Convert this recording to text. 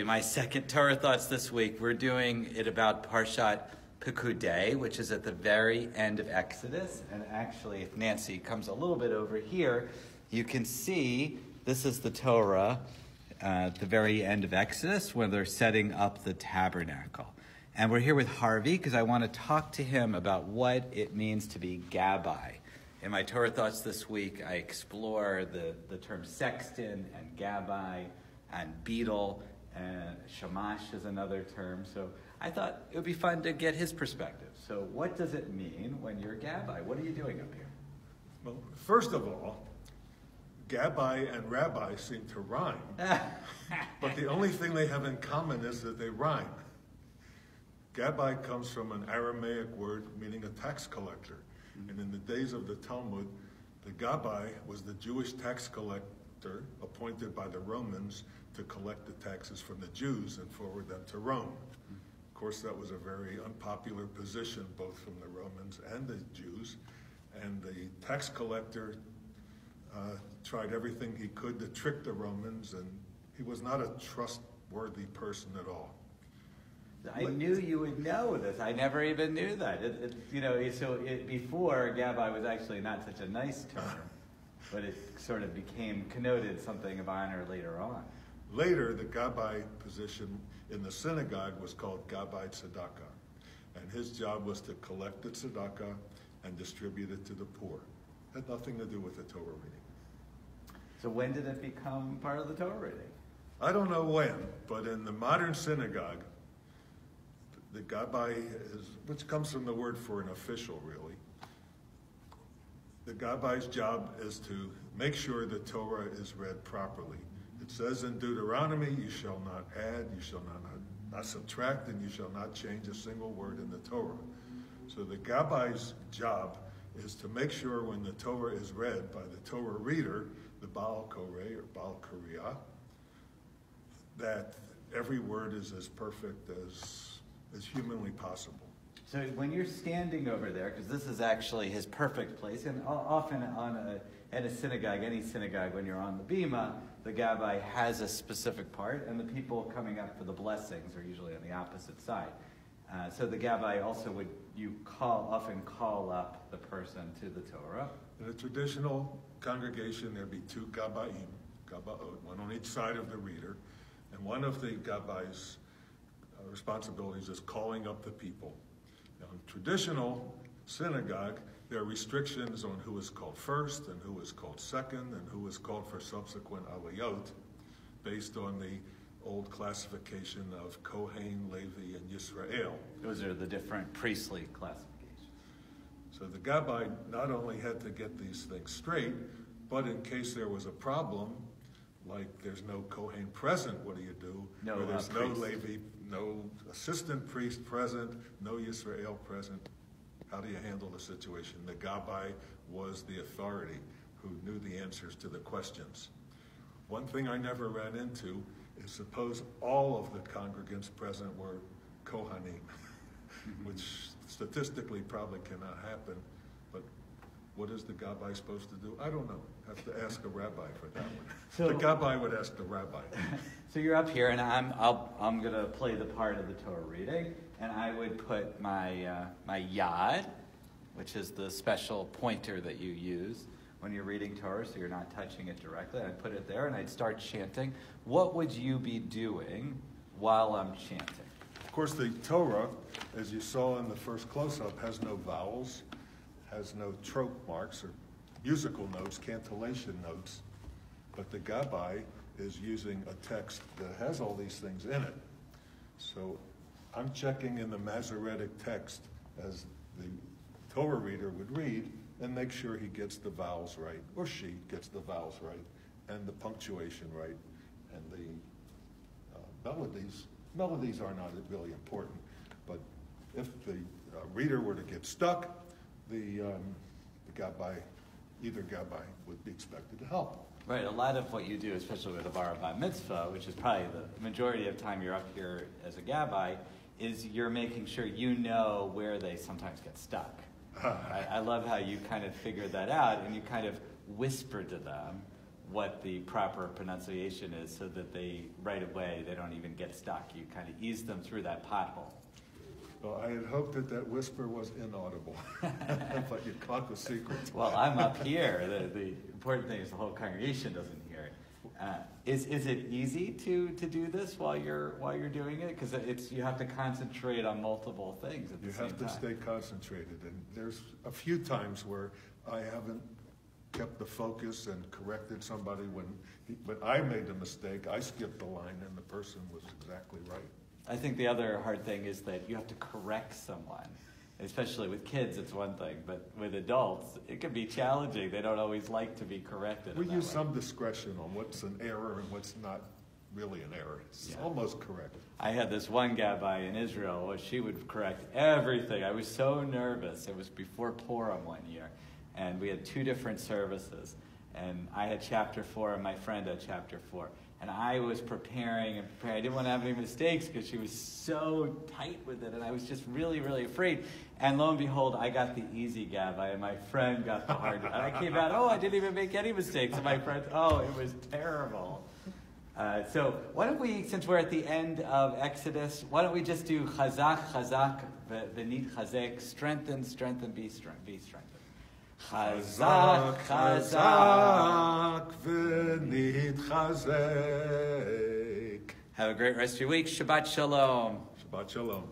my second Torah thoughts this week. We're doing it about Parshat Pikudei, which is at the very end of Exodus. And actually, if Nancy comes a little bit over here, you can see this is the Torah at the very end of Exodus when they're setting up the tabernacle. And we're here with Harvey because I want to talk to him about what it means to be Gabbai. In my Torah thoughts this week, I explore the term sexton and Gabbai and beetle, and shamash is another term. So I thought it would be fun to get his perspective. So what does it mean when you're Gabbai? What are you doing up here? Well, first of all, Gabbai and rabbi seem to rhyme. But the only thing they have in common is that they rhyme. Gabbai comes from an Aramaic word meaning a tax collector. And in the days of the Talmud, the Gabbai was the Jewish tax collector appointed by the Romans to collect the taxes from the Jews and forward them to Rome. Of course, that was a very unpopular position, both from the Romans and the Jews. And the tax collector tried everything he could to trick the Romans, and he was not a trustworthy person at all. I knew you would know this. I never even knew that. Before, Gabbai was actually not such a nice term, but it sort of became connoted something of honor later on. Later, the Gabbai position in the synagogue was called Gabbai Tzedakah, and his job was to collect the tzedakah and distribute it to the poor. It had nothing to do with the Torah reading. So when did it become part of the Torah reading? I don't know when, but in the modern synagogue, the Gabbai which comes from the word for an official, really. The Gabbai's job is to make sure the Torah is read properly. It says in Deuteronomy, you shall not add, you shall not subtract, and you shall not change a single word in the Torah. So the Gabbai's job is to make sure when the Torah is read by the Torah reader, the Baal Koreh or Baal Koriyah, that every word is as perfect as humanly possible. So when you're standing over there, because this is actually his perfect place, and often at a synagogue, any synagogue, when you're on the bima, the Gabbai has a specific part, and the people coming up for the blessings are usually on the opposite side. So the Gabbai also often call up the person to the Torah. In a traditional congregation, there'd be two Gabbaim, Gabbaot, one on each side of the reader, and one of the Gabbai's responsibilities is calling up the people. Now, in traditional synagogue, there are restrictions on who is called first and who is called second and who is called for subsequent aliyot based on the old classification of Kohen, Levi, and Yisrael. Those are the different priestly classifications. So the Gabbai not only had to get these things straight, but in case there was a problem, like there's no Kohen present, what do you do? No, or there's no priest. Levi, no assistant priest present, no Yisrael present. How do you handle the situation? The Gabbai was the authority who knew the answers to the questions. One thing I never ran into is suppose all of the congregants present were Kohanim, which statistically probably cannot happen, but what is the Gabbai supposed to do? I don't know. Have to ask a rabbi for that one. So, the Gabbai would ask the rabbi. So you're up here, and I'm going to play the part of the Torah reading, and I would put my yad, which is the special pointer that you use when you're reading Torah, so you're not touching it directly. I'd put it there, and I'd start chanting. What would you be doing while I'm chanting? Of course, the Torah, as you saw in the first close-up, has no vowels, has no trope marks or musical notes, cantillation notes, but the Gabbai is using a text that has all these things in it. So I'm checking in the Masoretic text as the Torah reader would read and make sure he gets the vowels right, or she gets the vowels right, and the punctuation right, and the melodies are not really important, but if the reader were to get stuck, the Gabbai, either Gabbai would be expected to help. Right, a lot of what you do, especially with a bar mitzvah, which is probably the majority of time you're up here as a Gabbai, is you're making sure you know where they sometimes get stuck. I love how you kind of figured that out, and you kind of whisper to them what the proper pronunciation is so that they, right away, they don't even get stuck. You kind of ease them through that pothole. Well, I had hoped that whisper was inaudible, but you caught the secret. Well, I'm up here. The important thing is the whole congregation doesn't hear it. Is it easy to do this while you're doing it? Because you have to concentrate on multiple things at the same time. You have to stay concentrated, and there's a few times where I haven't kept the focus and corrected somebody when I made a mistake. I skipped the line, and the person was exactly right. I think the other hard thing is that you have to correct someone. Especially with kids, it's one thing, but with adults, it can be challenging. They don't always like to be corrected. We use some discretion on what's an error and what's not really an error. It's almost correct. I had this one Gabbai in Israel where she would correct everything. I was so nervous. It was before Purim one year, and we had 2 different services. And I had chapter 4, and my friend had chapter 4. And I was preparing. I didn't want to have any mistakes because she was so tight with it, and I was just really, really afraid. And lo and behold, I got the easy Gabbai, and my friend got the hard. And I came out, I didn't even make any mistakes. And my friend, it was terrible. So why don't we, since we're at the end of Exodus, why don't we just do chazak, chazak, v'nit chazek, strengthen, strengthen, be strengthened. Chazak, chazak, v'nit chazek. Have a great rest of your week. Shabbat shalom. Shabbat shalom.